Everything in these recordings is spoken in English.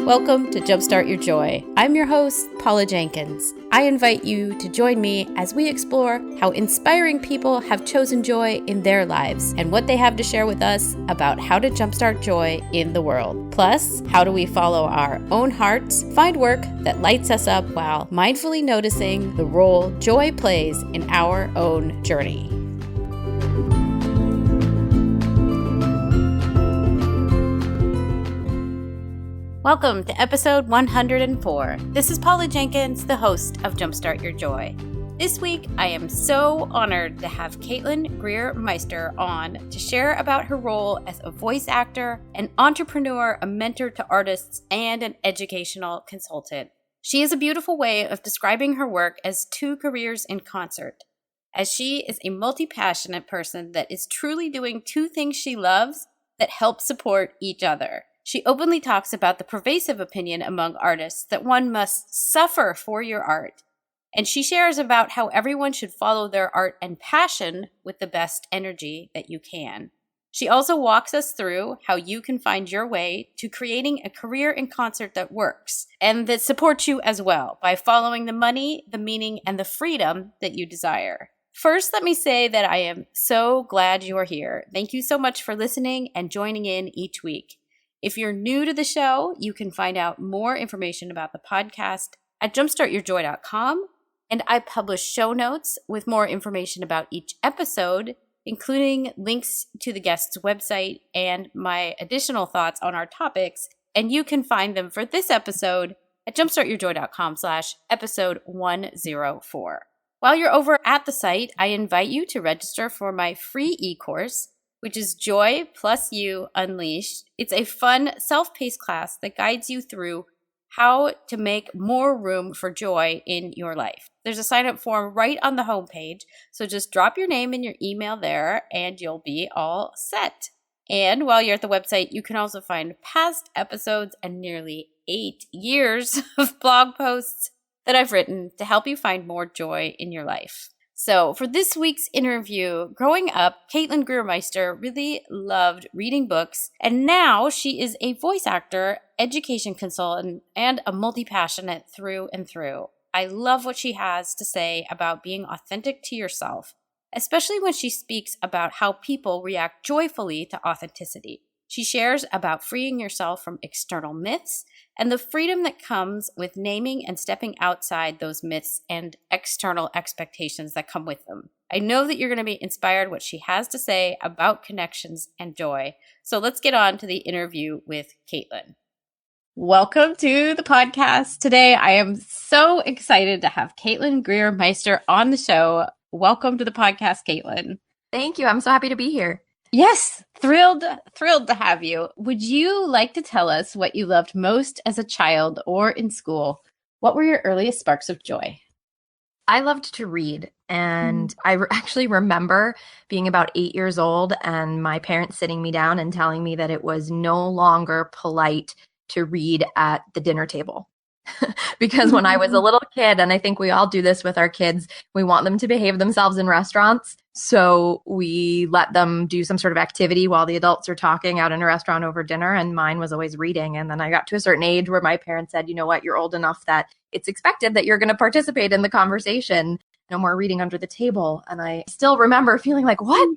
Welcome to Jumpstart Your Joy. I'm your host, Paula Jenkins. I invite you to join me as we explore how inspiring people have chosen joy in their lives and what they have to share with us about how to jumpstart joy in the world. Plus, how do we follow our own hearts, find work that lights us up while mindfully noticing the role joy plays in our own journey. Welcome to episode 104. This is Paula Jenkins, the host of Jumpstart Your Joy. This week, I am so honored to have Greer Meister on to share about her role as a voice actor, an entrepreneur, a mentor to artists, and an educational consultant. She has a beautiful way of describing her work as two careers in concert, as she is a multi-passionate person that is truly doing two things she loves that help support each other. She openly talks about the pervasive opinion among artists that one must suffer for your art. And she shares about how everyone should follow their art and passion with the best energy that you can. She also walks us through how you can find your way to creating a career in concert that works and that supports you as well by following the money, the meaning, and the freedom that you desire. First, let me say that I am so glad you are here. Thank you so much for listening and joining in each week. If you're new to the show, you can find out more information about the podcast at jumpstartyourjoy.com, and I publish show notes with more information about each episode, including links to the guest's website and my additional thoughts on our topics, and you can find them for this episode at jumpstartyourjoy.com/episode 104. While you're over at the site, I invite you to register for my free e-course, which is Joy Plus You Unleashed. It's a fun, self-paced class that guides you through how to make more room for joy in your life. There's a sign-up form right on the homepage, so just drop your name and your email there, and you'll be all set. And while you're at the website, you can also find past episodes and nearly 8 years of blog posts that I've written to help you find more joy in your life. So for this week's interview, growing up, Greer Meister really loved reading books, and now she is a voice actor, education consultant, and a multi-passionate through and through. I love what she has to say about being authentic to yourself, especially when she speaks about how people react joyfully to authenticity. She shares about freeing yourself from external myths and the freedom that comes with naming and stepping outside those myths and external expectations that come with them. I know that you're going to be inspired what she has to say about connections and joy. So let's get on to the interview with Caitlin. Welcome to the podcast. Today, I am so excited to have Greer Meister on the show. Welcome to the podcast, Caitlin. Thank you. I'm so happy to be here. Yes, thrilled to have you. Would you like to tell us what you loved most as a child or in school? What were your earliest sparks of joy? I loved to read, and I actually remember being about 8 years old and my parents sitting me down and telling me that it was no longer polite to read at the dinner table. Because when I was a little kid, and I think we all do this with our kids, we want them to behave themselves in restaurants. So we let them do some sort of activity while the adults are talking out in a restaurant over dinner. And mine was always reading. And then I got to a certain age where my parents said, you know what, you're old enough that it's expected that you're going to participate in the conversation. No more reading under the table. And I still remember feeling like, what?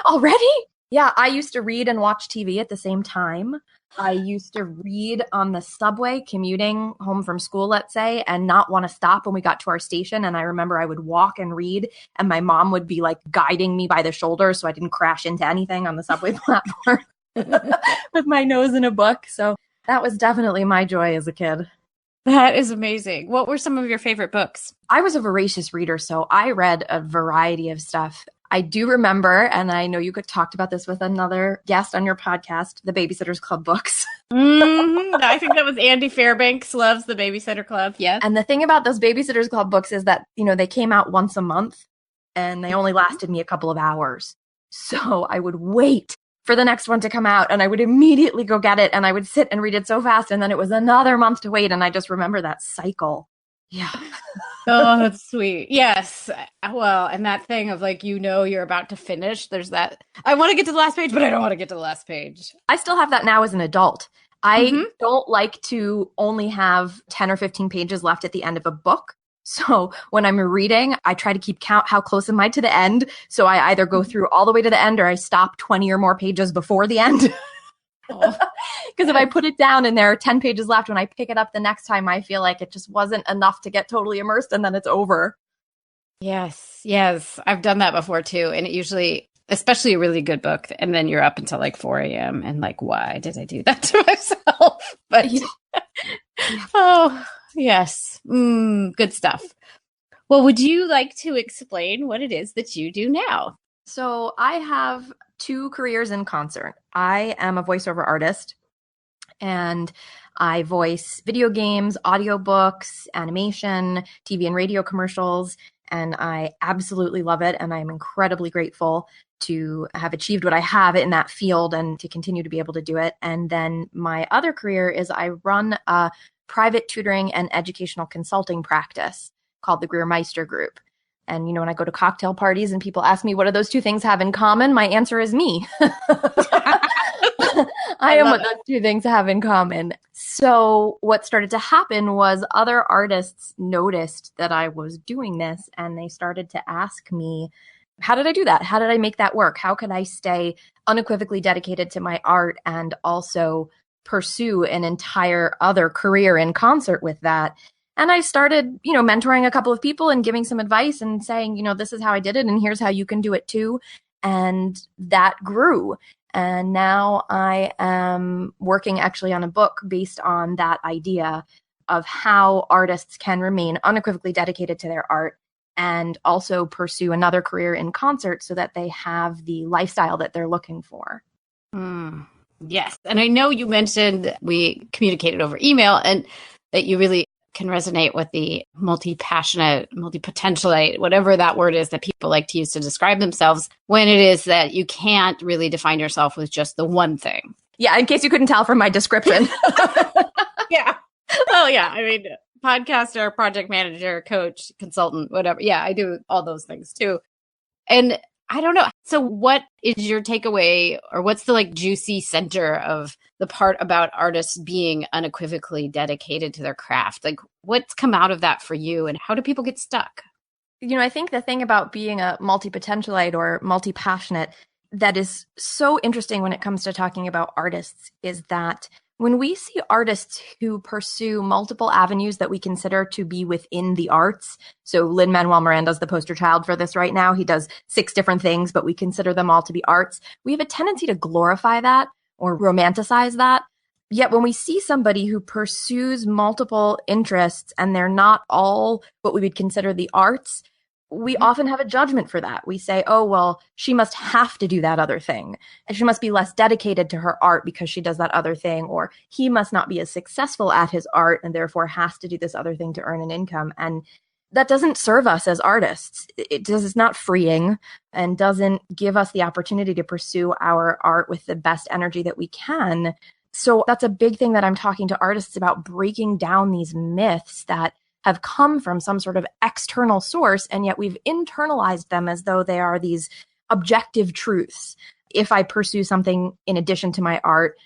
Already? Yeah, I used to read and watch TV at the same time. I used to read on the subway commuting home from school, let's say, and not want to stop when we got to our station. And I remember I would walk and read, and my mom would be like guiding me by the shoulder so I didn't crash into anything on the subway platform with my nose in a book. So that was definitely my joy as a kid. That is amazing. What were some of your favorite books? I was a voracious reader, so I read a variety of stuff. I do remember, and I know you talked about this with another guest on your podcast, the Babysitter's Club books. I think that was Andy Fairbanks loves the Babysitter Club. Yes. And the thing about those Babysitter's Club books is that, they came out once a month and they only lasted me a couple of hours. So I would wait for the next one to come out and I would immediately go get it and I would sit and read it so fast. And then it was another month to wait. And I just remember that cycle. Yeah. Oh, that's sweet. Yes. Well, and that thing of like, you're about to finish. There's that. I want to get to the last page, but I don't want to get to the last page. I still have that now as an adult. I don't like to only have 10 or 15 pages left at the end of a book. So when I'm reading, I try to keep count how close am I to the end. So I either go through all the way to the end or I stop 20 or more pages before the end. Because if I put it down and there are 10 pages left, when I pick it up the next time, I feel like it just wasn't enough to get totally immersed and then it's over. Yes, yes. I've done that before too. And it usually, especially a really good book, and then you're up until like 4 a.m. and like, why did I do that to myself? But oh, yes. Good stuff. Well, would you like to explain what it is that you do now? So I have 2 careers in concert. I am a voiceover artist and I voice video games, audiobooks, animation, TV and radio commercials, and I absolutely love it. And I'm incredibly grateful to have achieved what I have in that field and to continue to be able to do it. And then my other career is I run a private tutoring and educational consulting practice called the Greer Meister Group. And, you know, when I go to cocktail parties and people ask me, what do those 2 things have in common? My answer is me. I am what those 2 things have in common. So what started to happen was other artists noticed that I was doing this and they started to ask me, how did I do that? How did I make that work? How could I stay unequivocally dedicated to my art and also pursue an entire other career in concert with that? And I started, you know, mentoring a couple of people and giving some advice and saying, you know, this is how I did it and here's how you can do it too. And that grew. And now I am working actually on a book based on that idea of how artists can remain unequivocally dedicated to their art and also pursue another career in concert so that they have the lifestyle that they're looking for. Yes. And I know you mentioned we communicated over email and that you really can resonate with the multi-passionate, multi-potentialite, whatever that word is that people like to use to describe themselves, when it is that you can't really define yourself with just the one thing. Yeah, in case you couldn't tell from my description. Yeah. Oh, yeah. I mean, podcaster, project manager, coach, consultant, whatever. Yeah, I do all those things too. And I don't know. So what is your takeaway, or what's the like juicy center of the part about artists being unequivocally dedicated to their craft? Like what's come out of that for you and how do people get stuck? You know, I think the thing about being a multi-potentialite or multi-passionate that is so interesting when it comes to talking about artists is that when we see artists who pursue multiple avenues that we consider to be within the arts, so Lin-Manuel Miranda's the poster child for this right now. He does 6 different things, but we consider them all to be arts. We have a tendency to glorify that or romanticize that. Yet when we see somebody who pursues multiple interests and they're not all what we would consider the arts, we often have a judgment for that. We say, oh, well, she must have to do that other thing. And she must be less dedicated to her art because she does that other thing. Or he must not be as successful at his art and therefore has to do this other thing to earn an income. And that doesn't serve us as artists. It's not freeing and doesn't give us the opportunity to pursue our art with the best energy that we can. So that's a big thing that I'm talking to artists about, breaking down these myths that have come from some sort of external source, and yet we've internalized them as though they are these objective truths. If I pursue something in addition to my art,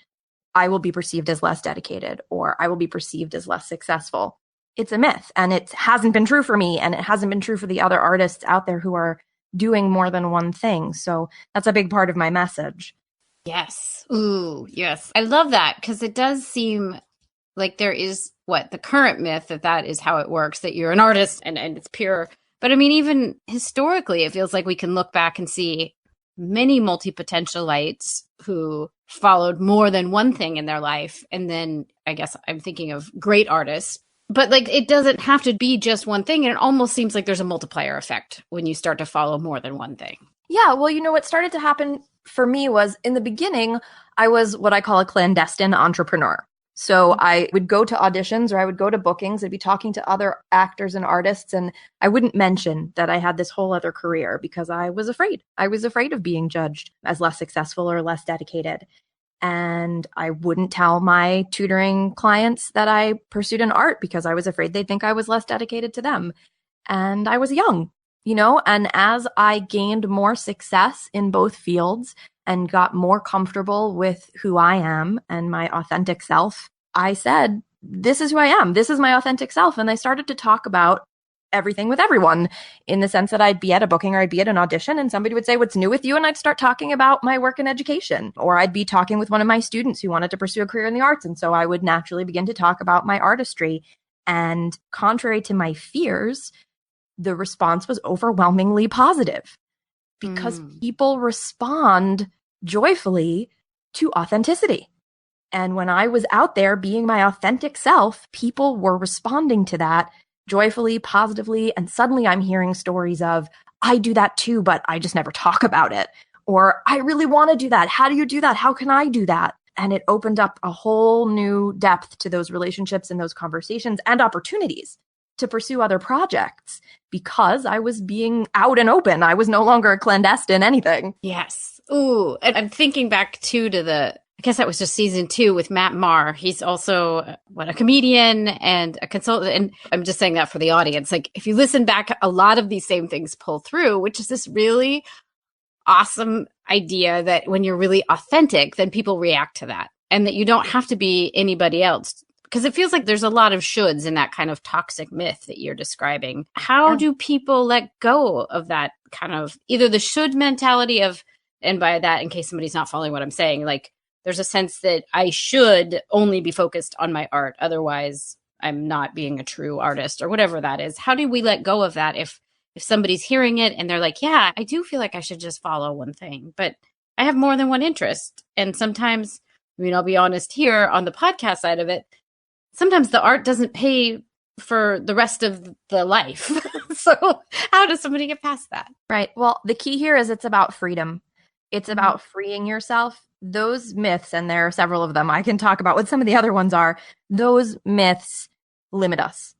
I will be perceived as less dedicated, or I will be perceived as less successful. It's a myth, and it hasn't been true for me, and it hasn't been true for the other artists out there who are doing more than one thing. So that's a big part of my message. Yes. Ooh, yes. I love that because it does seem like there is the current myth that is how it works, that you're an artist and it's pure. But I mean, even historically, it feels like we can look back and see many multi-potentialites who followed more than one thing in their life. And then I guess I'm thinking of great artists, but like it doesn't have to be just one thing. And it almost seems like there's a multiplier effect when you start to follow more than one thing. Yeah, well, you know, what started to happen for me was in the beginning, I was what I call a clandestine entrepreneur. So I would go to auditions or I would go to bookings. I'd be talking to other actors and artists, and I wouldn't mention that I had this whole other career because I was afraid. I was afraid of being judged as less successful or less dedicated. And I wouldn't tell my tutoring clients that I pursued an art because I was afraid they'd think I was less dedicated to them. And I was young, you know, and as I gained more success in both fields and got more comfortable with who I am and my authentic self, I said, this is who I am. This is my authentic self. And I started to talk about everything with everyone, in the sense that I'd be at a booking or I'd be at an audition and somebody would say, what's new with you? And I'd start talking about my work in education, or I'd be talking with one of my students who wanted to pursue a career in the arts. And so I would naturally begin to talk about my artistry. And contrary to my fears, the response was overwhelmingly positive, because people respond joyfully to authenticity. And when I was out there being my authentic self, people were responding to that joyfully, positively. And suddenly I'm hearing stories of, I do that too, but I just never talk about it. Or I really want to do that. How do you do that? How can I do that? And it opened up a whole new depth to those relationships and those conversations and opportunities to pursue other projects, because I was being out and open. I was no longer a clandestine anything. Yes. Ooh, and I'm thinking back too to I guess that was just season 2 with Matt Maher. He's also a comedian and a consultant. And I'm just saying that for the audience. Like, if you listen back, a lot of these same things pull through, which is this really awesome idea that when you're really authentic, then people react to that, and that you don't have to be anybody else. Because it feels like there's a lot of shoulds in that kind of toxic myth that you're describing. How do people let go of that kind of either the should mentality of, and by that, in case somebody's not following what I'm saying, like, there's a sense that I should only be focused on my art. Otherwise, I'm not being a true artist, or whatever that is. How do we let go of that if somebody's hearing it and they're like, yeah, I do feel like I should just follow one thing, but I have more than one interest. And sometimes, I mean, I'll be honest here on the podcast side of it, sometimes the art doesn't pay for the rest of the life. So how does somebody get past that? Right. Well, the key here is it's about freedom. It's about freeing yourself. Those myths, and there are several of them, I can talk about what some of the other ones are. Those myths limit us.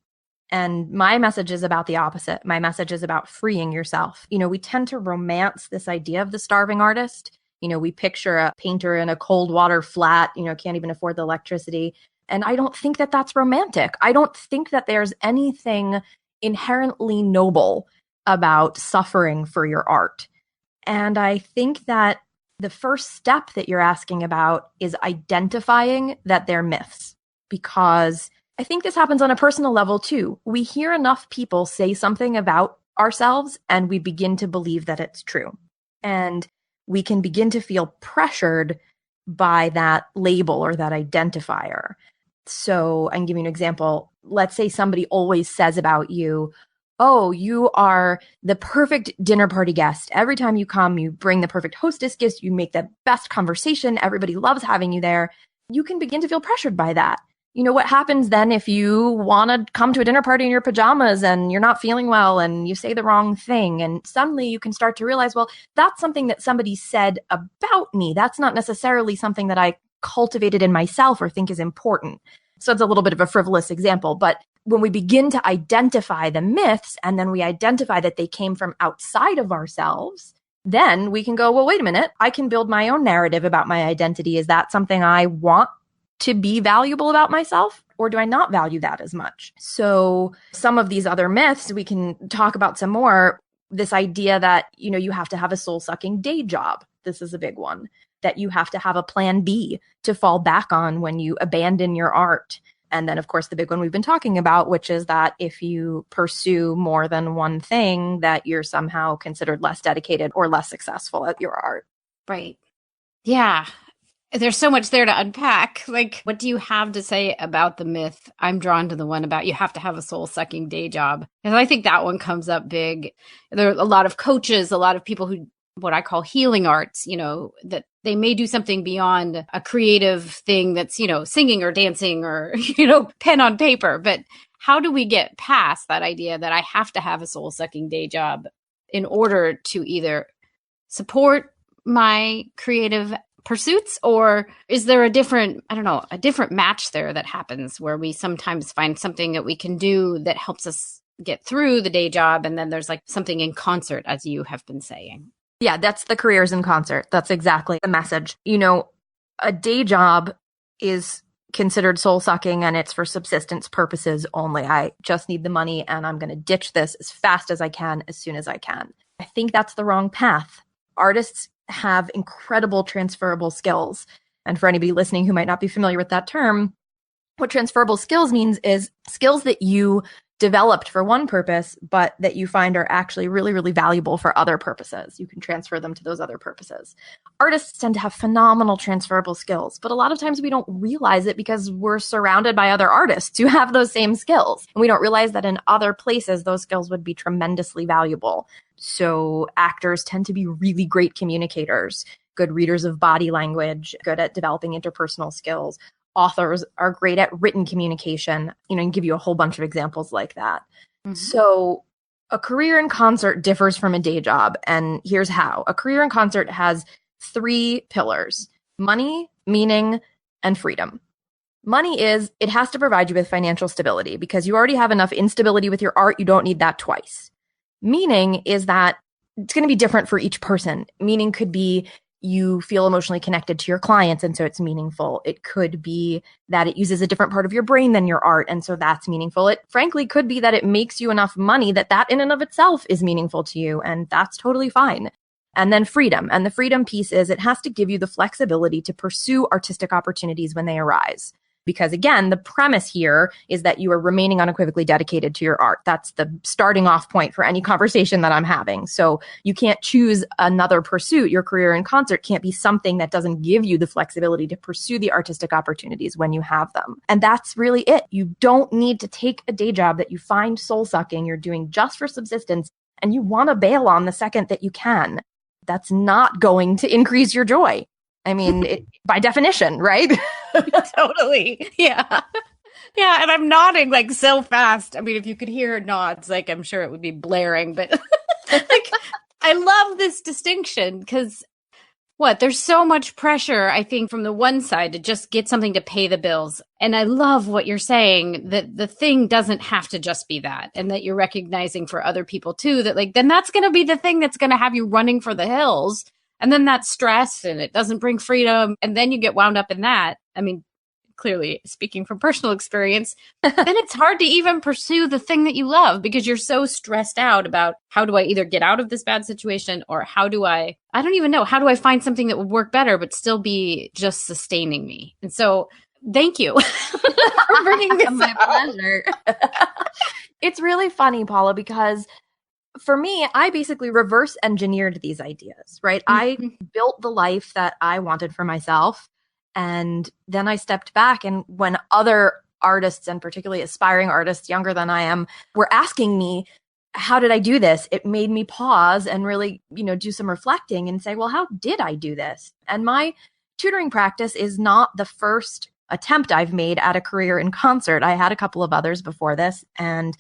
And my message is about the opposite. My message is about freeing yourself. You know, we tend to romance this idea of the starving artist. You know, we picture a painter in a cold water flat, you know, can't even afford the electricity. And I don't think that that's romantic. I don't think that there's anything inherently noble about suffering for your art. And I think that the first step that you're asking about is identifying that they're myths, because I think this happens on a personal level too. We hear enough people say something about ourselves and we begin to believe that it's true. And we can begin to feel pressured by that label or that identifier. So I can give you an example. Let's say somebody always says about you, oh, you are the perfect dinner party guest. Every time you come, you bring the perfect hostess gift. You make the best conversation. Everybody loves having you there. You can begin to feel pressured by that. You know, what happens then if you want to come to a dinner party in your pajamas and you're not feeling well and you say the wrong thing? And suddenly you can start to realize, well, that's something that somebody said about me. That's not necessarily something that I cultivated in myself or think is important. So it's a little bit of a frivolous example, but when we begin to identify the myths and then we identify that they came from outside of ourselves, then we can go, well, wait a minute, I can build my own narrative about my identity. Is that something I want to be valuable about myself, or do I not value that as much? So some of these other myths, we can talk about some more. This idea that, you know, you have to have a soul-sucking day job. This is a big one. That you have to have a plan B to fall back on when you abandon your art. And then, of course, the big one we've been talking about, which is that if you pursue more than one thing, that you're somehow considered less dedicated or less successful at your art. Right. Yeah. There's so much there to unpack. Like, what do you have to say about the myth? I'm drawn to the one about you have to have a soul-sucking day job. And I think that one comes up big. There are a lot of coaches, a lot of people who, what I call healing arts, you know, that they may do something beyond a creative thing that's, you know, singing or dancing or, you know, pen on paper. But how do we get past that idea that I have to have a soul-sucking day job in order to either support my creative pursuits, or is there a different, I don't know, a different match there that happens where we sometimes find something that we can do that helps us get through the day job, and then there's like something in concert, as you have been saying? Yeah, that's the careers in concert. That's exactly the message. You know, a day job is considered soul-sucking and it's for subsistence purposes only. I just need the money and I'm going to ditch this as fast as I can, as soon as I can. I think that's the wrong path. Artists have incredible transferable skills. And for anybody listening who might not be familiar with that term, what transferable skills means is skills that you developed for one purpose, but that you find are actually really, really valuable for other purposes. You can transfer them to those other purposes. Artists tend to have phenomenal transferable skills, but a lot of times we don't realize it because we're surrounded by other artists who have those same skills. And we don't realize that in other places, those skills would be tremendously valuable. So actors tend to be really great communicators, good readers of body language, good at developing interpersonal skills. Authors are great at written communication, and give you a whole bunch of examples like that. Mm-hmm. So a career in concert differs from a day job. And here's how. A career in concert has 3 pillars: money, meaning, and freedom. Money is, it has to provide you with financial stability because you already have enough instability with your art. You don't need that twice. Meaning is that it's going to be different for each person. Meaning could be you feel emotionally connected to your clients, and so it's meaningful. It could be that it uses a different part of your brain than your art, and so that's meaningful. It frankly could be that it makes you enough money that in and of itself is meaningful to you, and that's totally fine. And then freedom. And the freedom piece is it has to give you the flexibility to pursue artistic opportunities when they arise. Because again, the premise here is that you are remaining unequivocally dedicated to your art. That's the starting off point for any conversation that I'm having. So you can't choose another pursuit. Your career in concert can't be something that doesn't give you the flexibility to pursue the artistic opportunities when you have them. And that's really it. You don't need to take a day job that you find soul-sucking, you're doing just for subsistence, and you want to bail on the second that you can. That's not going to increase your joy. I mean, by definition, right? Totally. Yeah. Yeah. And I'm nodding like so fast. I mean, if you could hear nods, like I'm sure it would be blaring, but like, I love this distinction because there's so much pressure, I think, from the one side to just get something to pay the bills. And I love what you're saying, that the thing doesn't have to just be that, and that you're recognizing for other people too, that like, then that's going to be the thing that's going to have you running for the hills. And then that's stress and it doesn't bring freedom. And then you get wound up in that. I mean, clearly speaking from personal experience, then it's hard to even pursue the thing that you love because you're so stressed out about how do I either get out of this bad situation or how do I don't even know, how do I find something that would work better but still be just sustaining me? And so thank you for bringing this My pleasure. It's really funny, Paula, because for me, I basically reverse engineered these ideas, right? Mm-hmm. I built the life that I wanted for myself. And then I stepped back, and when other artists, and particularly aspiring artists younger than I am, were asking me, how did I do this? It made me pause and really, do some reflecting and say, well, how did I do this? And my tutoring practice is not the first attempt I've made at a career in concert. I had a couple of others before this, and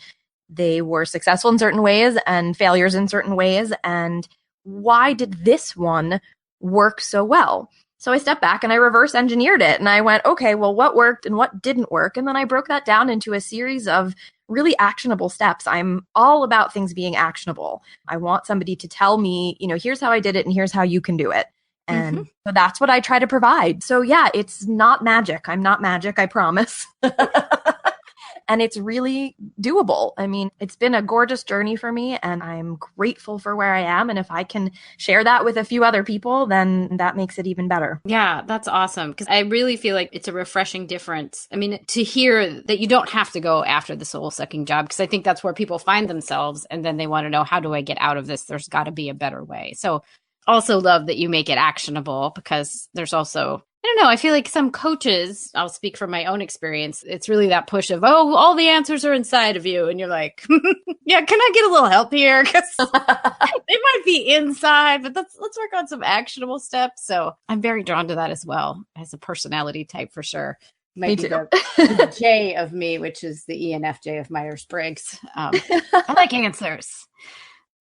they were successful in certain ways and failures in certain ways. And why did this one work so well? So I stepped back and I reverse engineered it. And I went, okay, well, what worked and what didn't work? And then I broke that down into a series of really actionable steps. I'm all about things being actionable. I want somebody to tell me, here's how I did it and here's how you can do it. And so that's what I try to provide. So yeah, it's not magic. I'm not magic, I promise. And it's really doable. I mean, it's been a gorgeous journey for me, and I'm grateful for where I am. And if I can share that with a few other people, then that makes it even better. Yeah, that's awesome. Because I really feel like it's a refreshing difference. I mean, to hear that you don't have to go after the soul-sucking job, because I think that's where people find themselves. And then they want to know, how do I get out of this? There's got to be a better way. So also love that you make it actionable, because there's also, I don't know, I feel like some coaches, I'll speak from my own experience, it's really that push of, all the answers are inside of you. And you're like, yeah, can I get a little help here? Because they might be inside, but let's work on some actionable steps. So I'm very drawn to that as well, as a personality type for sure. Might be the J of me, which is the ENFJ of Myers-Briggs. I like answers.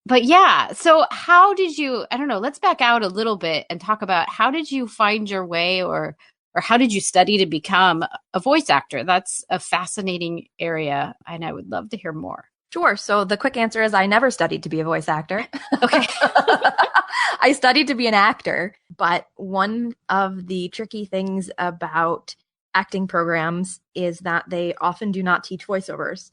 But yeah, so how did you, I don't know, let's back out a little bit and talk about how did you find your way, or how did you study to become a voice actor? That's a fascinating area, and I would love to hear more. Sure. So the quick answer is I never studied to be a voice actor. Okay. I studied to be an actor, but one of the tricky things about acting programs is that they often do not teach voiceovers.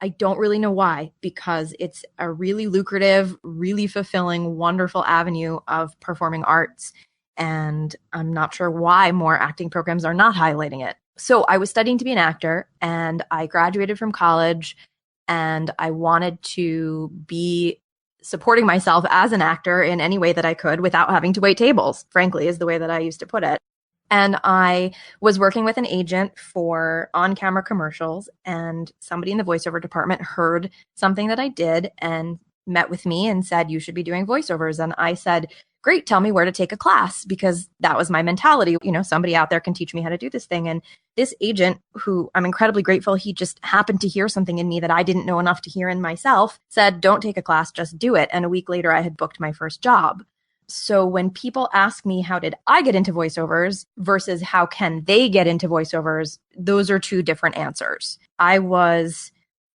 I don't really know why, because it's a really lucrative, really fulfilling, wonderful avenue of performing arts. And I'm not sure why more acting programs are not highlighting it. So I was studying to be an actor, and I graduated from college, and I wanted to be supporting myself as an actor in any way that I could without having to wait tables, frankly, is the way that I used to put it. And I was working with an agent for on-camera commercials, and somebody in the voiceover department heard something that I did and met with me and said, you should be doing voiceovers. And I said, great, tell me where to take a class, because that was my mentality. You know, somebody out there can teach me how to do this thing. And this agent, who I'm incredibly grateful, he just happened to hear something in me that I didn't know enough to hear in myself, said, don't take a class, just do it. And a week later, I had booked my first job. So when people ask me, how did I get into voiceovers versus how can they get into voiceovers, those are two different answers. I was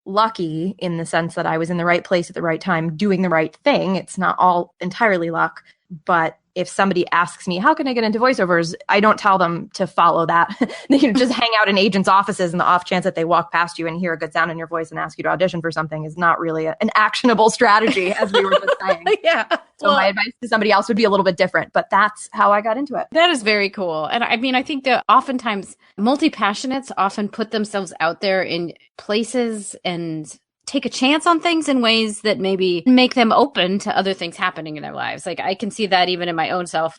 lucky in the sense that I was in the right place at the right time, doing the right thing. It's not all entirely luck. But if somebody asks me, how can I get into voiceovers? I don't tell them to follow that. They just hang out in agents' offices, and the off chance that they walk past you and hear a good sound in your voice and ask you to audition for something is not really an actionable strategy, as we were just saying. Yeah. So my advice to somebody else would be a little bit different, but that's how I got into it. That is very cool. And I mean, I think that oftentimes multi-passionates often put themselves out there in places and take a chance on things in ways that maybe make them open to other things happening in their lives. Like I can see that even in my own self.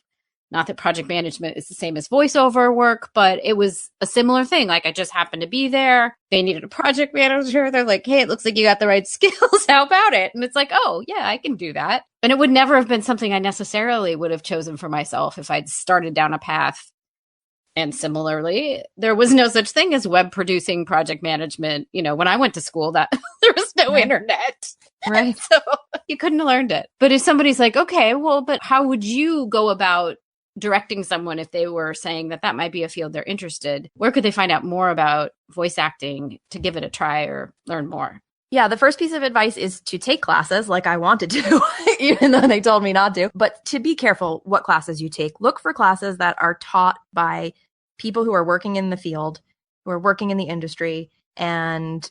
Not that project management is the same as voiceover work, but it was a similar thing. Like I just happened to be there. They needed a project manager. They're like, hey, it looks like you got the right skills. How about it? And it's like, oh, yeah, I can do that. And it would never have been something I necessarily would have chosen for myself if I'd started down a path. And similarly, there was no such thing as web producing project management. You know, when I went to school, that there was no internet. Right. So you couldn't have learned it. But if somebody's like, okay, well, but how would you go about directing someone if they were saying that that might be a field they're interested? Where could they find out more about voice acting to give it a try or learn more? Yeah, the first piece of advice is to take classes like I wanted to, even though they told me not to. But to be careful what classes you take. Look for classes that are taught by people who are working in the field, who are working in the industry, and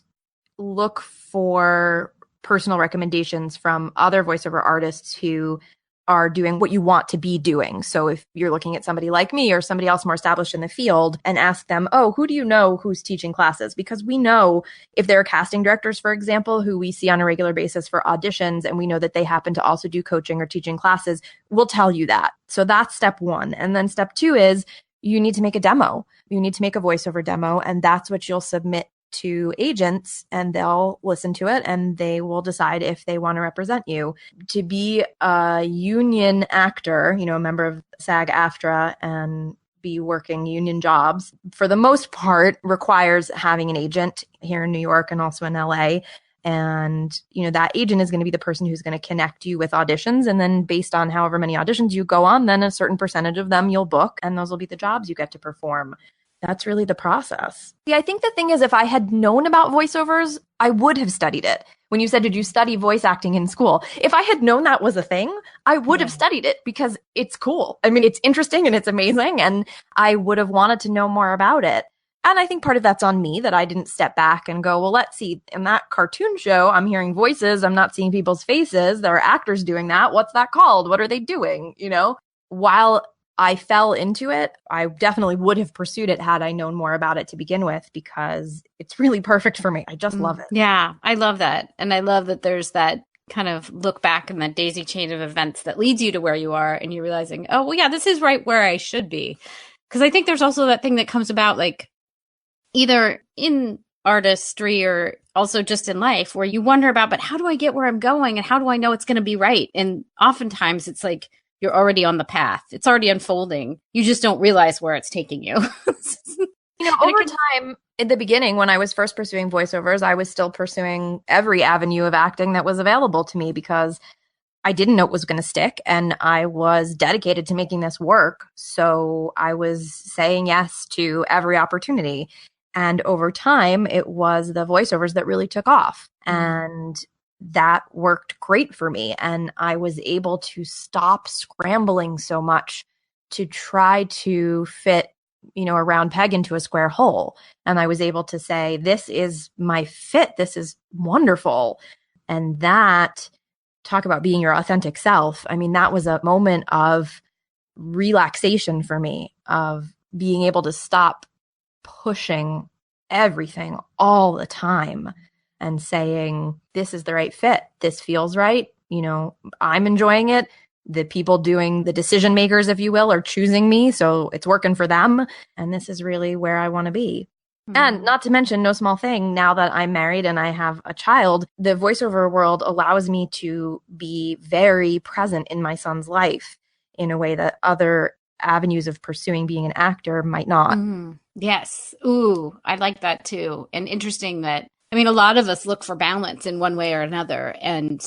look for personal recommendations from other voiceover artists who are doing what you want to be doing. So if you're looking at somebody like me or somebody else more established in the field, and ask them, oh, who do you know who's teaching classes? Because we know if there are casting directors, for example, who we see on a regular basis for auditions, and we know that they happen to also do coaching or teaching classes, we'll tell you that. So that's step one. And then step two is you need to make a demo. You need to make a voiceover demo, and that's what you'll submit to agents, and they'll listen to it and they will decide if they want to represent you. To be a union actor, you know, a member of SAG-AFTRA and be working union jobs, for the most part, requires having an agent here in New York and also in LA. And, you know, that agent is going to be the person who's going to connect you with auditions. And then based on however many auditions you go on, then a certain percentage of them you'll book, and those will be the jobs you get to perform. That's really the process. Yeah, I think the thing is, if I had known about voiceovers, I would have studied it. When you said, did you study voice acting in school? If I had known that was a thing, I would have studied it because it's cool. I mean, it's interesting and it's amazing, and I would have wanted to know more about it. And I think part of that's on me, that I didn't step back and go, well, let's see, in that cartoon show, I'm hearing voices. I'm not seeing people's faces. There are actors doing that. What's that called? What are they doing? You know, while I fell into it, I definitely would have pursued it had I known more about it to begin with, because it's really perfect for me. I just love it. Yeah, I love that. And I love that there's that kind of look back in that daisy chain of events that leads you to where you are, and you're realizing, oh, well, yeah, this is right where I should be. Because I think there's also that thing that comes about, like, either in artistry or also just in life, where you wonder about, but how do I get where I'm going, and how do I know it's going to be right? And oftentimes it's like, you're already on the path. It's already unfolding. You just don't realize where it's taking you. You know, over time, in the beginning, when I was first pursuing voiceovers, I was still pursuing every avenue of acting that was available to me, because I didn't know it was going to stick, and I was dedicated to making this work. So I was saying yes to every opportunity. And over time, it was the voiceovers that really took off. And that worked great for me. And I was able to stop scrambling so much to try to fit a round peg into a square hole. And I was able to say, this is my fit. This is wonderful. And that, talk about being your authentic self. I mean, that was a moment of relaxation for me, of being able to stop pushing everything all the time and saying, this is the right fit. This feels right. I'm enjoying it. The people doing the decision makers, if you will, are choosing me. So it's working for them. And this is really where I want to be. And not to mention, no small thing, now that I'm married and I have a child, the voiceover world allows me to be very present in my son's life in a way that other avenues of pursuing being an actor might not. Yes. Ooh, I like that too. And interesting that, a lot of us look for balance in one way or another. And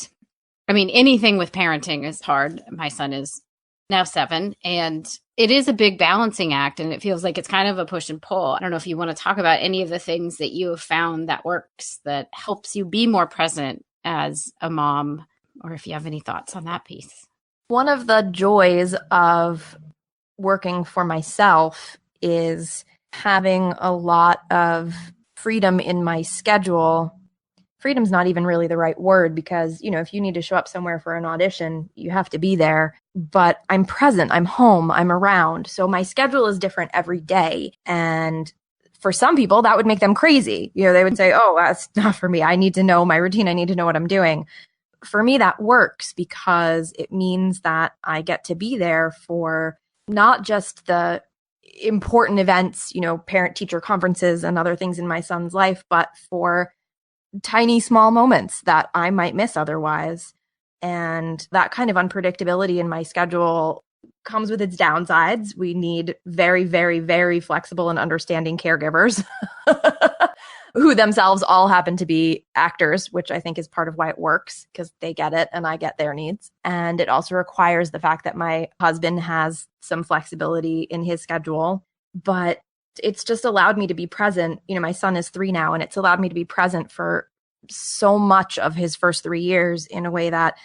anything with parenting is hard. My son is now 7, and it is a big balancing act, and it feels like it's kind of a push and pull. I don't know if you want to talk about any of the things that you have found that works, that helps you be more present as a mom, or if you have any thoughts on that piece. One of the joys of working for myself is having a lot of freedom in my schedule. Freedom's not even really the right word, because, if you need to show up somewhere for an audition, you have to be there. But I'm present, I'm home, I'm around. So my schedule is different every day. And for some people, that would make them crazy. They would say, oh, that's not for me. I need to know my routine. I need to know what I'm doing. For me, that works because it means that I get to be there for not just the important events, parent-teacher conferences and other things in my son's life, but for tiny, small moments that I might miss otherwise. And that kind of unpredictability in my schedule comes with its downsides. We need very, very, very flexible and understanding caregivers who themselves all happen to be actors, which I think is part of why it works, because they get it and I get their needs. And it also requires the fact that my husband has some flexibility in his schedule. But it's just allowed me to be present. My son is 3 now, and it's allowed me to be present for so much of his first 3 years in a way that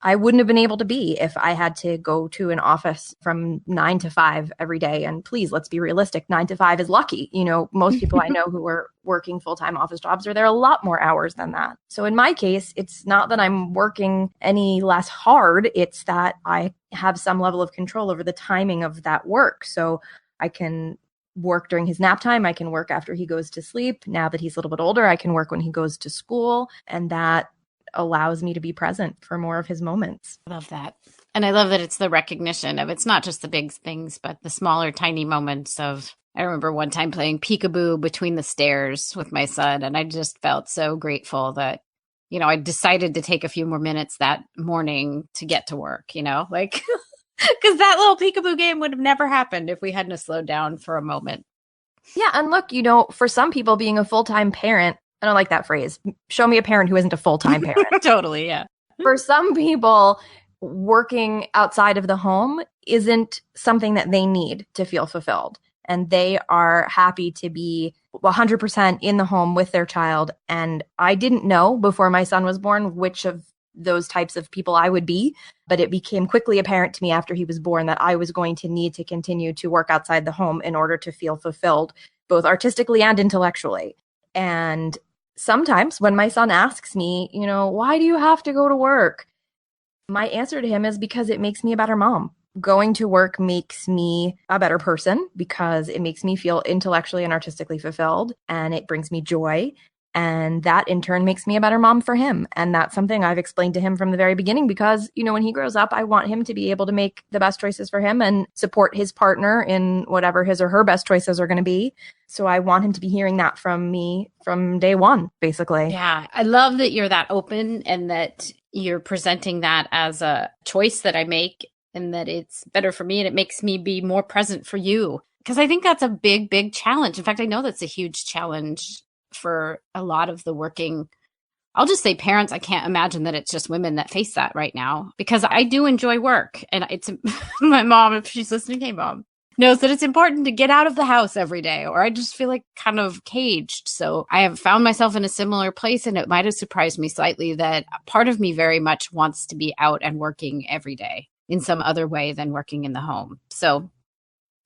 I wouldn't have been able to be if I had to go to an office from 9 to 5 every day. And please, let's be realistic. 9 to 5 is lucky. Most people I know who are working full-time office jobs are there a lot more hours than that. So in my case, it's not that I'm working any less hard. It's that I have some level of control over the timing of that work. So I can work during his nap time. I can work after he goes to sleep. Now that he's a little bit older, I can work when he goes to school. And that allows me to be present for more of his moments. I love that. And I love that it's the recognition of, it's not just the big things, but the smaller, tiny moments of, I remember one time playing peekaboo between the stairs with my son. And I just felt so grateful that, I decided to take a few more minutes that morning to get to work, because that little peekaboo game would have never happened if we hadn't slowed down for a moment. Yeah. And look, for some people, being a full-time parent, I don't like that phrase. Show me a parent who isn't a full-time parent. Totally, yeah. For some people, working outside of the home isn't something that they need to feel fulfilled. And they are happy to be 100% in the home with their child. And I didn't know before my son was born which of those types of people I would be, but it became quickly apparent to me after he was born that I was going to need to continue to work outside the home in order to feel fulfilled, both artistically and intellectually. And sometimes when my son asks me, why do you have to go to work? My answer to him is because it makes me a better mom. Going to work makes me a better person because it makes me feel intellectually and artistically fulfilled, and it brings me joy. And that in turn makes me a better mom for him. And that's something I've explained to him from the very beginning because, when he grows up, I want him to be able to make the best choices for him and support his partner in whatever his or her best choices are going to be. So I want him to be hearing that from me from day one, basically. Yeah. I love that you're that open and that you're presenting that as a choice that I make and that it's better for me and it makes me be more present for you. Because I think that's a big, big challenge. In fact, I know that's a huge challenge for a lot of the working, I'll just say parents. I can't imagine that it's just women that face that right now because I do enjoy work. And it's my mom, if she's listening, hey mom, knows that it's important to get out of the house every day or I just feel like kind of caged. So I have found myself in a similar place and it might have surprised me slightly that part of me very much wants to be out and working every day in some other way than working in the home. So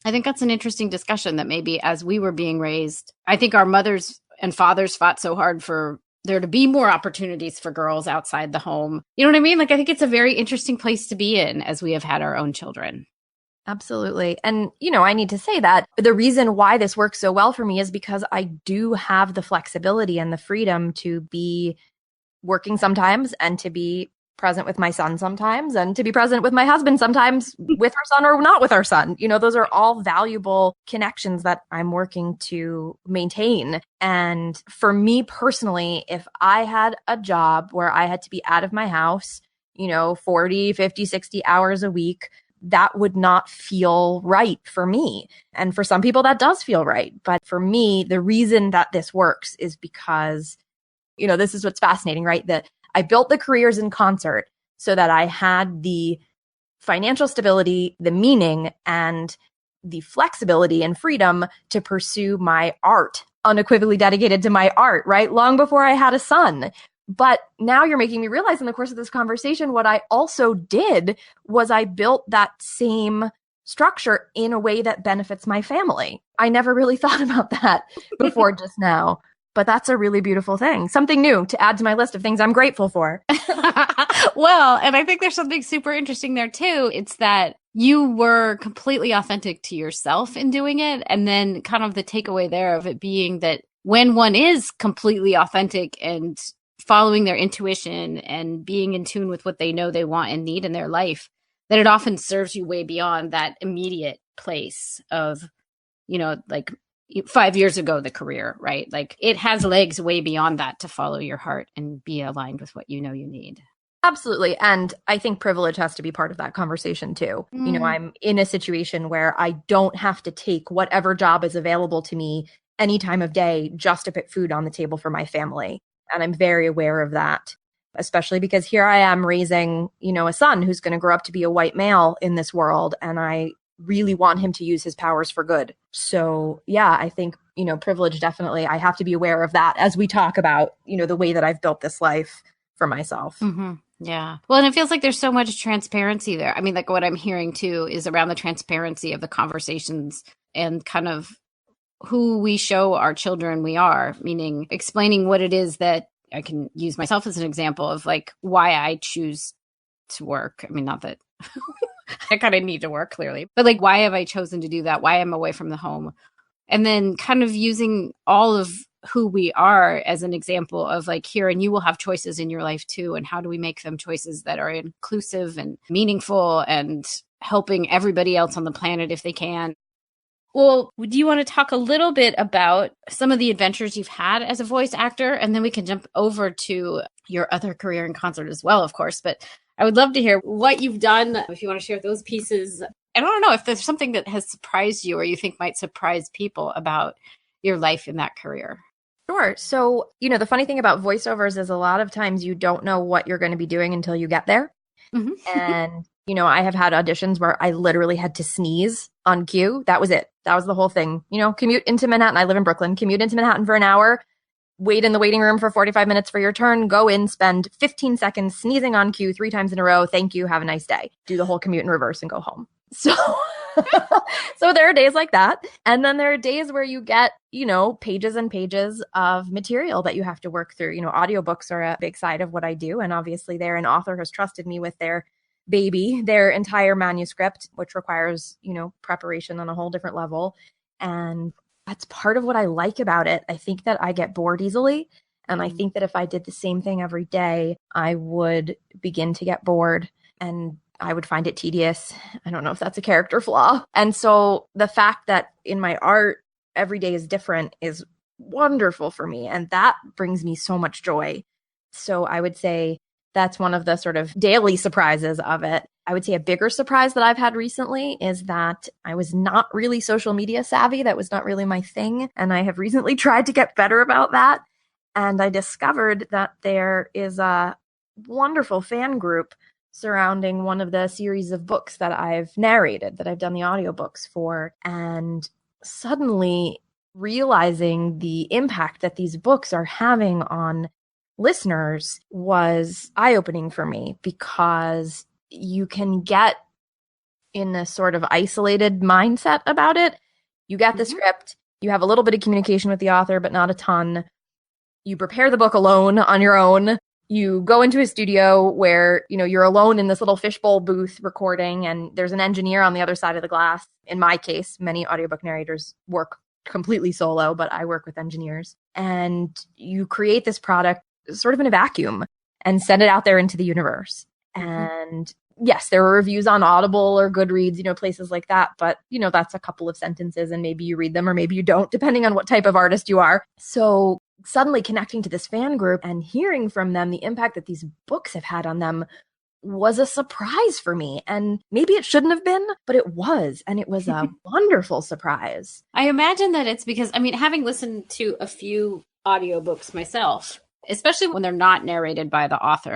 I think that's an interesting discussion that maybe as we were being raised, I think our mothers and fathers fought so hard for there to be more opportunities for girls outside the home. You know what I mean? Like, I think it's a very interesting place to be in as we have had our own children. Absolutely. And, I need to say that the reason why this works so well for me is because I do have the flexibility and the freedom to be working sometimes and to be present with my son sometimes and to be present with my husband sometimes with our son or not with our son. Those are all valuable connections that I'm working to maintain. And for me personally, if I had a job where I had to be out of my house, 40, 50, 60 hours a week, that would not feel right for me. And for some people that does feel right. But for me, the reason that this works is because, this is what's fascinating, right? That I built the careers in concert so that I had the financial stability, the meaning, and the flexibility and freedom to pursue my art, unequivocally dedicated to my art, right? Long before I had a son. But now you're making me realize in the course of this conversation, what I also did was I built that same structure in a way that benefits my family. I never really thought about that before just now. But that's a really beautiful thing. Something new to add to my list of things I'm grateful for. Well, and I think there's something super interesting there too. It's that you were completely authentic to yourself in doing it. And then kind of the takeaway there of it being that when one is completely authentic and following their intuition and being in tune with what they know they want and need in their life, that it often serves you way beyond that immediate place of, like 5 years ago, the career, right? Like it has legs way beyond that to follow your heart and be aligned with what you know you need. Absolutely. And I think privilege has to be part of that conversation too. I'm in a situation where I don't have to take whatever job is available to me any time of day just to put food on the table for my family. And I'm very aware of that, especially because here I am raising, a son who's going to grow up to be a white male in this world. And I really want him to use his powers for good. So yeah, I think, privilege, definitely. I have to be aware of that as we talk about, the way that I've built this life for myself. Mm-hmm. Yeah. Well, and it feels like there's so much transparency there. I mean, like what I'm hearing too is around the transparency of the conversations and kind of who we show our children we are, meaning explaining what it is that I can use myself as an example of like why I choose to work. I mean, not that I kind of need to work clearly, but like, why have I chosen to do that? Why I'm away from the home? And then kind of using all of who we are as an example of like, here, and you will have choices in your life too. And how do we make them choices that are inclusive and meaningful and helping everybody else on the planet if they can? Well, do you want to talk a little bit about some of the adventures you've had as a voice actor? And then we can jump over to your other career in concert as well, of course. But I would love to hear what you've done, if you want to share those pieces. And I don't know if there's something that has surprised you or you think might surprise people about your life in that career. Sure. So, the funny thing about voiceovers is a lot of times you don't know what you're going to be doing until you get there. Mm-hmm. And, I have had auditions where I literally had to sneeze on cue. That was it. That was the whole thing. Commute into Manhattan. I live in Brooklyn. Commute into Manhattan for an hour. Wait in the waiting room for 45 minutes for your turn. Go in, spend 15 seconds sneezing on cue 3 times in a row. Thank you. Have a nice day. Do the whole commute in reverse and go home. So, so there are days like that. And then there are days where you get, pages and pages of material that you have to work through. Audiobooks are a big side of what I do. And obviously there an author has trusted me with their baby, their entire manuscript, which requires, preparation on a whole different level. And that's part of what I like about it. I think that I get bored easily. And I think that if I did the same thing every day, I would begin to get bored and I would find it tedious. I don't know if that's a character flaw. And so the fact that in my art, every day is different is wonderful for me. And that brings me so much joy. So I would say that's one of the sort of daily surprises of it. I would say a bigger surprise that I've had recently is that I was not really social media savvy. That was not really my thing. And I have recently tried to get better about that. And I discovered that there is a wonderful fan group surrounding one of the series of books that I've narrated, that I've done the audiobooks for. And suddenly realizing the impact that these books are having on listeners was eye-opening for me, because you can get in a sort of isolated mindset about it. You get the script, you have a little bit of communication with the author, but not a ton. You prepare the book alone on your own. You go into a studio where, you're alone in this little fishbowl booth recording, and there's an engineer on the other side of the glass. In my case, many audiobook narrators work completely solo, but I work with engineers. And you create this product sort of in a vacuum and send it out there into the universe. And yes, there are reviews on Audible or Goodreads, places like that. But, that's a couple of sentences and maybe you read them or maybe you don't, depending on what type of artist you are. So suddenly connecting to this fan group and hearing from them the impact that these books have had on them was a surprise for me. And maybe it shouldn't have been, but it was. And it was a wonderful surprise. I imagine that it's because, having listened to a few audiobooks myself, especially when they're not narrated by the author,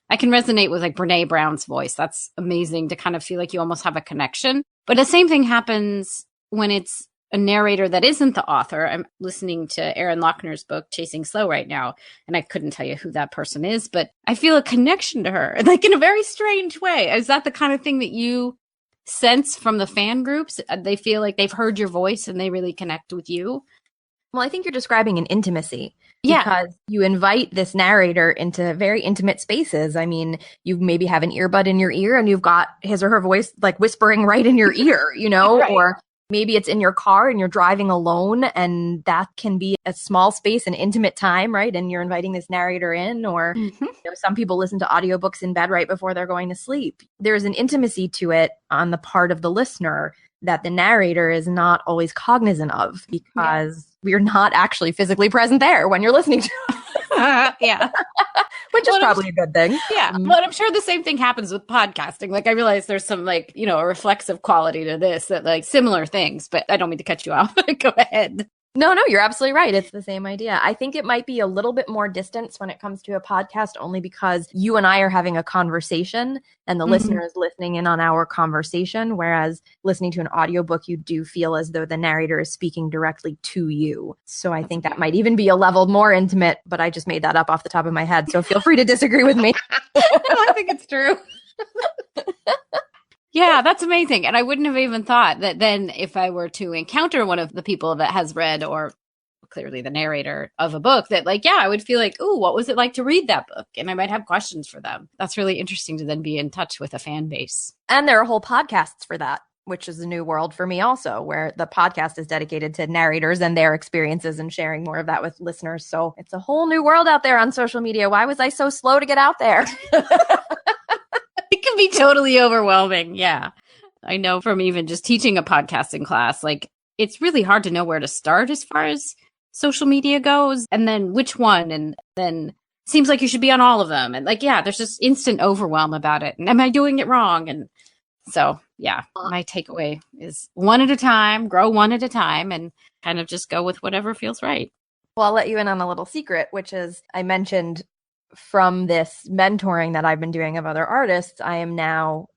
I can resonate with Brene Brown's voice. That's amazing to kind of feel like you almost have a connection. But the same thing happens when it's a narrator that isn't the author. I'm listening to Erin Lochner's book, Chasing Slow, right now, and I couldn't tell you who that person is, but I feel a connection to her, in a very strange way. Is that the kind of thing that you sense from the fan groups? They feel like they've heard your voice and they really connect with you? Well, I think you're describing an intimacy. Yeah. Because you invite this narrator into very intimate spaces. You maybe have an earbud in your ear and you've got his or her voice whispering right in your ear, right. Or maybe it's in your car and you're driving alone, and that can be a small space, an intimate time, right? And you're inviting this narrator in, or some people listen to audiobooks in bed right before they're going to sleep. There's an intimacy to it on the part of the listener that the narrator is not always cognizant of, because we're not actually physically present there when you're listening to yeah. Which is probably a good thing. Yeah. But I'm sure the same thing happens with podcasting. I realize there's some a reflexive quality to this, that similar things, but I don't mean to cut you off. Go ahead. No, you're absolutely right. It's the same idea. I think it might be a little bit more distance when it comes to a podcast, only because you and I are having a conversation and the listener is listening in on our conversation. Whereas listening to an audiobook, you do feel as though the narrator is speaking directly to you. So I think that might even be a level more intimate, but I just made that up off the top of my head. So feel free to disagree with me. No, I think it's true. Yeah, that's amazing. And I wouldn't have even thought that then if I were to encounter one of the people that has read, or clearly the narrator of a book, that I would feel ooh, what was it like to read that book? And I might have questions for them. That's really interesting to then be in touch with a fan base. And there are whole podcasts for that, which is a new world for me also, where the podcast is dedicated to narrators and their experiences and sharing more of that with listeners. So it's a whole new world out there on social media. Why was I so slow to get out there? It can be totally overwhelming. Yeah. I know from even just teaching a podcasting class, it's really hard to know where to start as far as social media goes, and then which one, and then seems like you should be on all of them. And there's just instant overwhelm about it. And am I doing it wrong? And so, my takeaway is one at a time, grow one at a time, and kind of just go with whatever feels right. Well, I'll let you in on a little secret, which is I mentioned from this mentoring that I've been doing of other artists, I am now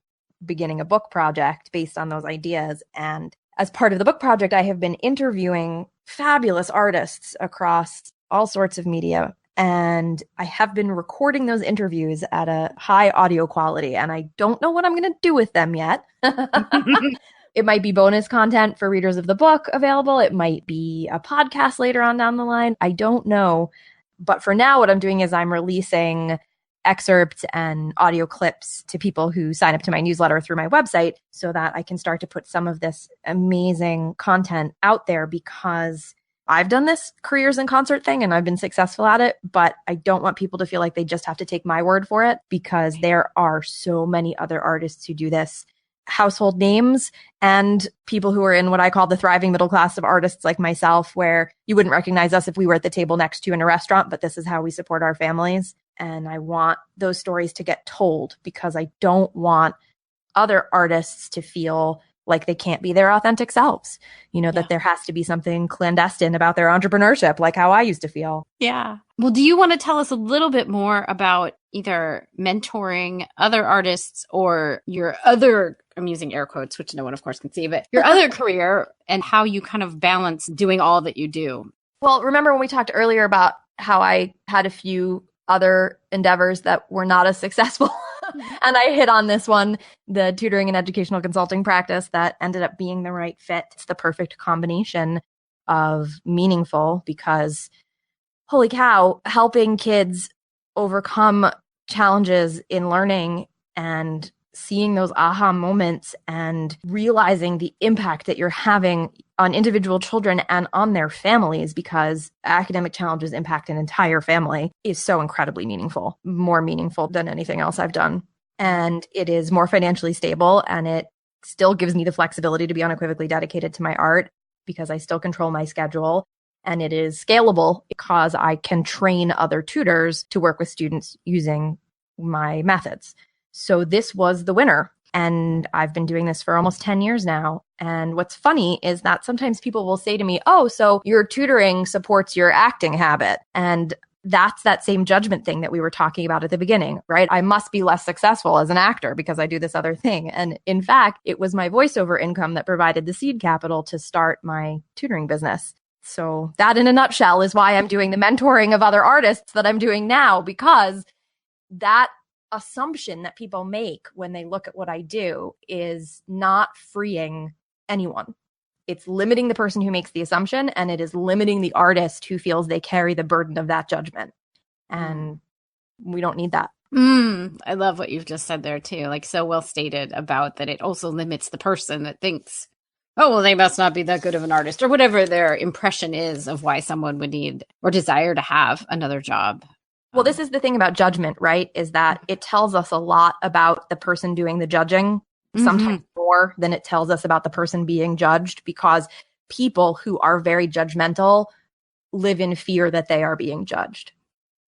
beginning a book project based on those ideas. And as part of the book project, I have been interviewing fabulous artists across all sorts of media. And I have been recording those interviews at a high audio quality. And I don't know what I'm going to do with them yet. It might be bonus content for readers of the book available. It might be a podcast later on down the line. I don't know. But for now, what I'm doing is I'm releasing excerpts and audio clips to people who sign up to my newsletter through my website, so that I can start to put some of this amazing content out there, because I've done this careers in concert thing and I've been successful at it, but I don't want people to feel like they just have to take my word for it, because there are so many other artists who do this. Household names and people who are in what I call the thriving middle class of artists like myself, where you wouldn't recognize us if we were at the table next to you in a restaurant, but this is how we support our families. And I want those stories to get told, because I don't want other artists to feel like they can't be their authentic selves, that there has to be something clandestine about their entrepreneurship, like how I used to feel. Yeah. Well, do you want to tell us a little bit more about either mentoring other artists or your other, I'm using air quotes, which no one of course can see, but your other career, and how you kind of balance doing all that you do? Well, remember when we talked earlier about how I had a few other endeavors that were not as successful? And I hit on this one, the tutoring and educational consulting practice that ended up being the right fit. It's the perfect combination of meaningful because, holy cow, helping kids overcome challenges in learning and seeing those aha moments and realizing the impact that you're having on individual children and on their families, because academic challenges impact an entire family, is so incredibly meaningful, more meaningful than anything else I've done. And it is more financially stable, and it still gives me the flexibility to be unequivocally dedicated to my art because I still control my schedule. And it is scalable because I can train other tutors to work with students using my methods. So this was the winner. And I've been doing this for almost 10 years now. And what's funny is that sometimes people will say to me, oh, so your tutoring supports your acting habit. And that's that same judgment thing that we were talking about at the beginning, right? I must be less successful as an actor because I do this other thing. And in fact, it was my voiceover income that provided the seed capital to start my tutoring business. So that in a nutshell is why I'm doing the mentoring of other artists that I'm doing now, because that assumption that people make when they look at what I do is not freeing anyone. It's limiting the person who makes the assumption, and it is limiting the artist who feels they carry the burden of that judgment. And we don't need that. I love what you've just said there too. Like, so well stated about that. It also limits the person that thinks, oh, well, they must not be that good of an artist, or whatever their impression is of why someone would need or desire to have another job. Well, this is the thing about judgment, right? Is that it tells us a lot about the person doing the judging, sometimes more than it tells us about the person being judged, because people who are very judgmental live in fear that they are being judged.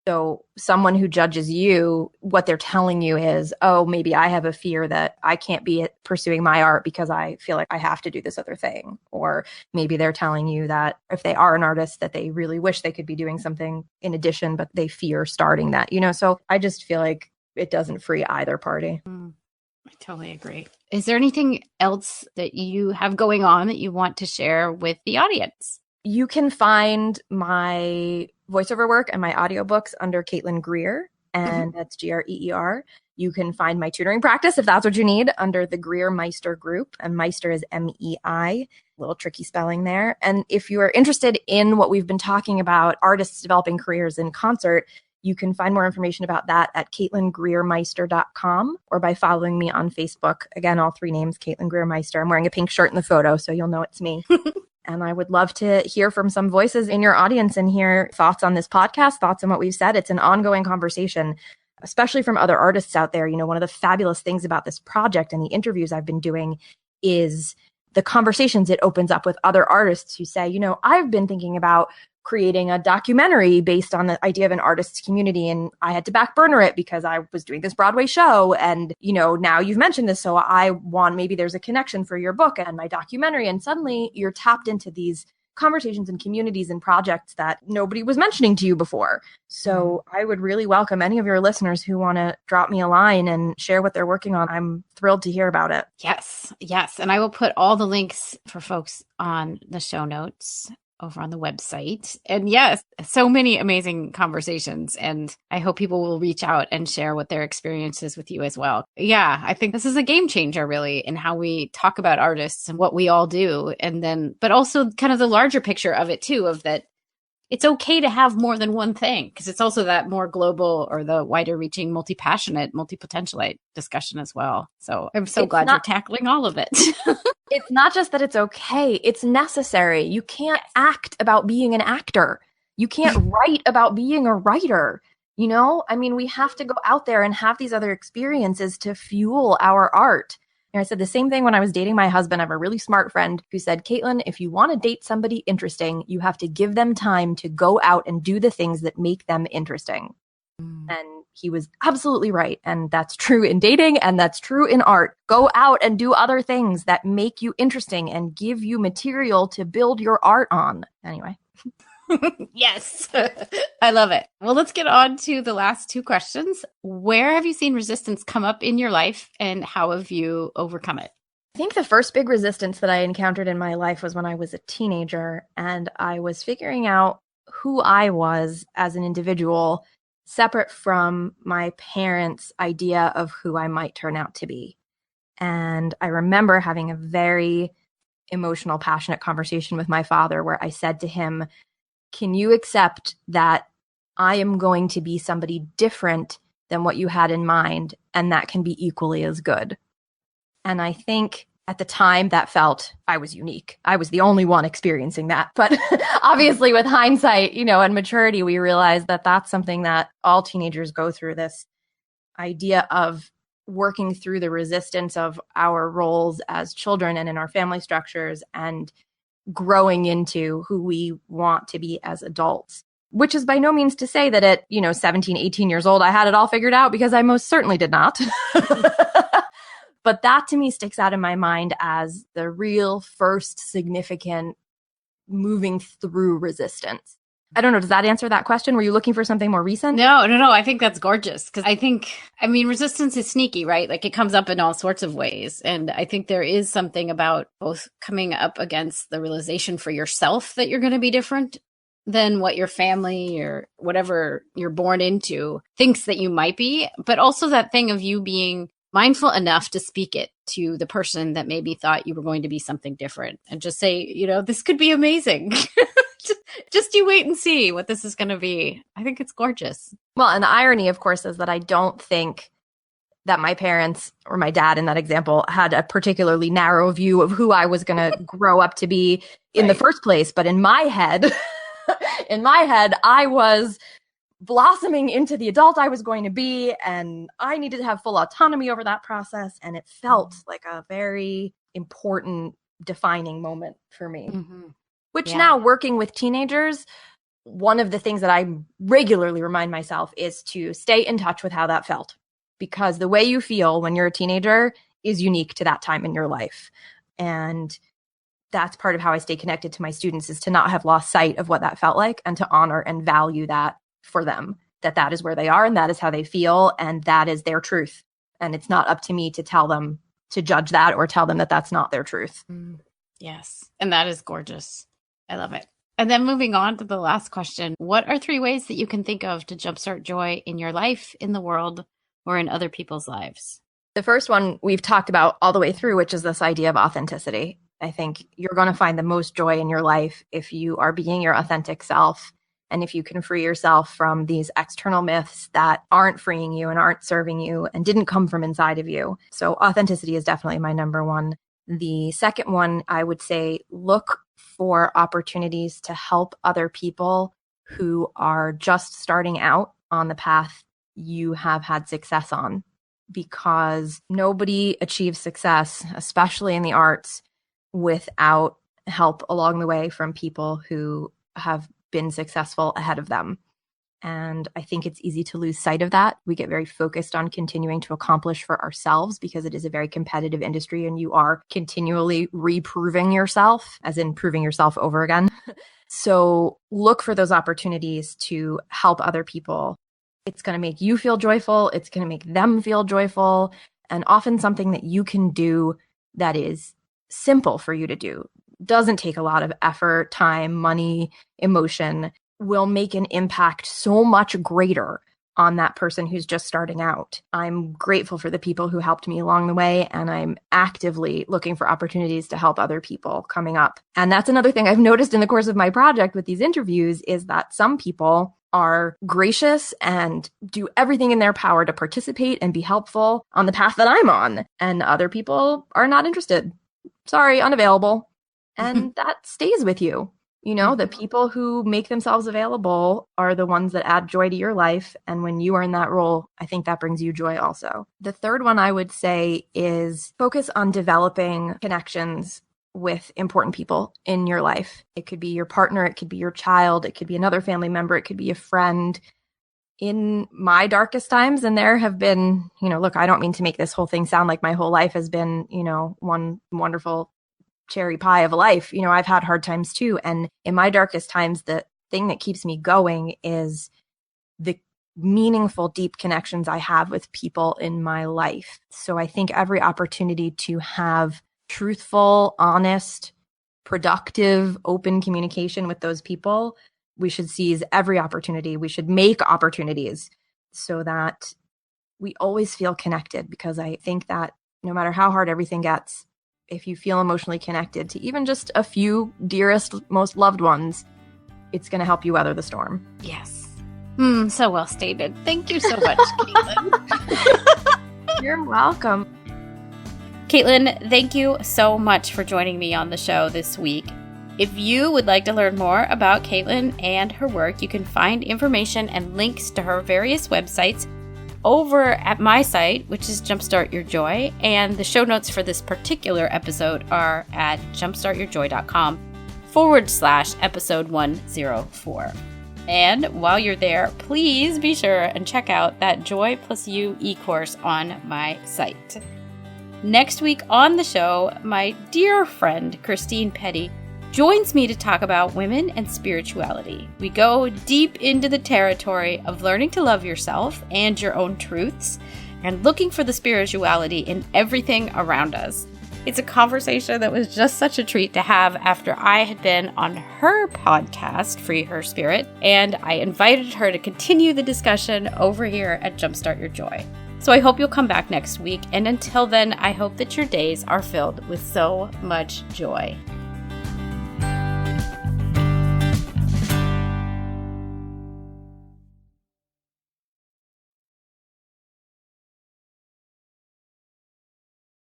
So someone who judges you, what they're telling you is, oh, maybe I have a fear that I can't be pursuing my art because I feel like I have to do this other thing. Or maybe they're telling you that if they are an artist, that they really wish they could be doing something in addition, but they fear starting that, So I just feel like it doesn't free either party. I totally agree. Is there anything else that you have going on that you want to share with the audience? You can find my voiceover work and my audiobooks under Caitlin Greer, and that's Greer. You can find my tutoring practice, if that's what you need, under the Greer Meister group, and Meister is MEI, a little tricky spelling there. And if you are interested in what we've been talking about, artists developing careers in concert, you can find more information about that at CaitlinGreerMeister.com or by following me on Facebook. Again, all three names, Caitlin Greer Meister. I'm wearing a pink shirt in the photo, so you'll know it's me. And I would love to hear from some voices in your audience and hear thoughts on this podcast, thoughts on what we've said. It's an ongoing conversation, especially from other artists out there. One of the fabulous things about this project and the interviews I've been doing is the conversations it opens up with other artists who say, I've been thinking about creating a documentary based on the idea of an artist's community, and I had to back burner it because I was doing this Broadway show, and now you've mentioned this, so I want, maybe there's a connection for your book and my documentary. And suddenly you're tapped into these conversations and communities and projects that nobody was mentioning to you before. So I would really welcome any of your listeners who want to drop me a line and share what they're working on. I'm thrilled to hear about it. Yes. And I will put all the links for folks on the show notes over on the website. And yes, so many amazing conversations. And I hope people will reach out and share what their experiences with you as well. Yeah, I think this is a game changer really in how we talk about artists and what we all do. And then, but also kind of the larger picture of it too, of that it's okay to have more than one thing, because it's also that more global or the wider reaching, multi-passionate, multi-potentialite discussion as well. So I'm so glad you're tackling all of it. It's not just that it's okay, it's necessary. You can't act about being an actor. You can't write about being a writer. We have to go out there and have these other experiences to fuel our art. And I said the same thing when I was dating my husband. I have a really smart friend who said, Caitlin, if you want to date somebody interesting, you have to give them time to go out and do the things that make them interesting. And he was absolutely right. And that's true in dating, and that's true in art. Go out and do other things that make you interesting and give you material to build your art on. Anyway. Yes, I love it. Well, let's get on to the last two questions. Where have you seen resistance come up in your life, and how have you overcome it? I think the first big resistance that I encountered in my life was when I was a teenager and I was figuring out who I was as an individual separate from my parents' idea of who I might turn out to be. And I remember having a very emotional, passionate conversation with my father where I said to him, can you accept that I am going to be somebody different than what you had in mind, and that can be equally as good? And I think at the time that felt I was unique. I was the only one experiencing that. But obviously with hindsight, and maturity, we realize that that's something that all teenagers go through, this idea of working through the resistance of our roles as children and in our family structures and growing into who we want to be as adults, which is by no means to say that at, 17, 18 years old, I had it all figured out, because I most certainly did not. But that to me sticks out in my mind as the real first significant moving through resistance. I don't know. Does that answer that question? Were you looking for something more recent? No. I think that's gorgeous, because resistance is sneaky, right? Like, it comes up in all sorts of ways. And I think there is something about both coming up against the realization for yourself that you're going to be different than what your family or whatever you're born into thinks that you might be, but also that thing of you being mindful enough to speak it to the person that maybe thought you were going to be something different, and just say, this could be amazing. Just you wait and see what this is going to be. I think it's gorgeous. Well, and the irony, of course, is that I don't think that my parents or my dad in that example had a particularly narrow view of who I was going to grow up to be in the first place. But in my head, I was blossoming into the adult I was going to be, and I needed to have full autonomy over that process. And it felt like a very important defining moment for me. Mm-hmm. Which now, working with teenagers, one of the things that I regularly remind myself is to stay in touch with how that felt. Because the way you feel when you're a teenager is unique to that time in your life. And that's part of how I stay connected to my students, is to not have lost sight of what that felt like, and to honor and value that for them, that is where they are and that is how they feel and that is their truth. And it's not up to me to tell them to judge that or tell them that that's not their truth. Yes. And that is gorgeous. I love it. And then moving on to the last question, what are 3 ways that you can think of to jumpstart joy in your life, in the world, or in other people's lives? The first one we've talked about all the way through, which is this idea of authenticity. I think you're going to find the most joy in your life if you are being your authentic self, and if you can free yourself from these external myths that aren't freeing you and aren't serving you and didn't come from inside of you. So authenticity is definitely my number one. The second one, I would say, look for opportunities to help other people who are just starting out on the path you have had success on, because nobody achieves success, especially in the arts, without help along the way from people who have been successful ahead of them. And I think it's easy to lose sight of that. We get very focused on continuing to accomplish for ourselves because it is a very competitive industry and you are continually reproving yourself, as in proving yourself over again. So look for those opportunities to help other people. It's going to make you feel joyful. It's going to make them feel joyful. And often something that you can do that is simple for you to do, doesn't take a lot of effort, time, money, emotion, will make an impact so much greater on that person who's just starting out. I'm grateful for the people who helped me along the way, and I'm actively looking for opportunities to help other people coming up. And that's another thing I've noticed in the course of my project with these interviews, is that some people are gracious and do everything in their power to participate and be helpful on the path that I'm on, and other people are not interested. Sorry, unavailable. And that stays with you. You know, the people who make themselves available are the ones that add joy to your life. And when you are in that role, I think that brings you joy also. The third one I would say is focus on developing connections with important people in your life. It could be your partner, it could be your child, it could be another family member, it could be a friend. In my darkest times, and there have been, look, I don't mean to make this whole thing sound like my whole life has been, one wonderful cherry pie of a life. I've had hard times too. And in my darkest times, the thing that keeps me going is the meaningful, deep connections I have with people in my life. So I think every opportunity to have truthful, honest, productive, open communication with those people, we should seize every opportunity. We should make opportunities so that we always feel connected, because I think that no matter how hard everything gets, if you feel emotionally connected to even just a few dearest, most loved ones, it's going to help you weather the storm. Yes. So well stated. Thank you so much, Caitlin. You're welcome. Caitlin, thank you so much for joining me on the show this week. If you would like to learn more about Caitlin and her work, you can find information and links to her various websites over at my site, which is Jumpstart Your Joy, and the show notes for this particular episode are at jumpstartyourjoy.com/episode 104. And while you're there, please be sure and check out that Joy Plus You e-course on my site. Next week on the show, my dear friend Christine Petty joins me to talk about women and spirituality. We go deep into the territory of learning to love yourself and your own truths, and looking for the spirituality in everything around us. It's a conversation that was just such a treat to have after I had been on her podcast, Free Her Spirit, and I invited her to continue the discussion over here at Jumpstart Your Joy. So I hope you'll come back next week, and until then, I hope that your days are filled with so much joy.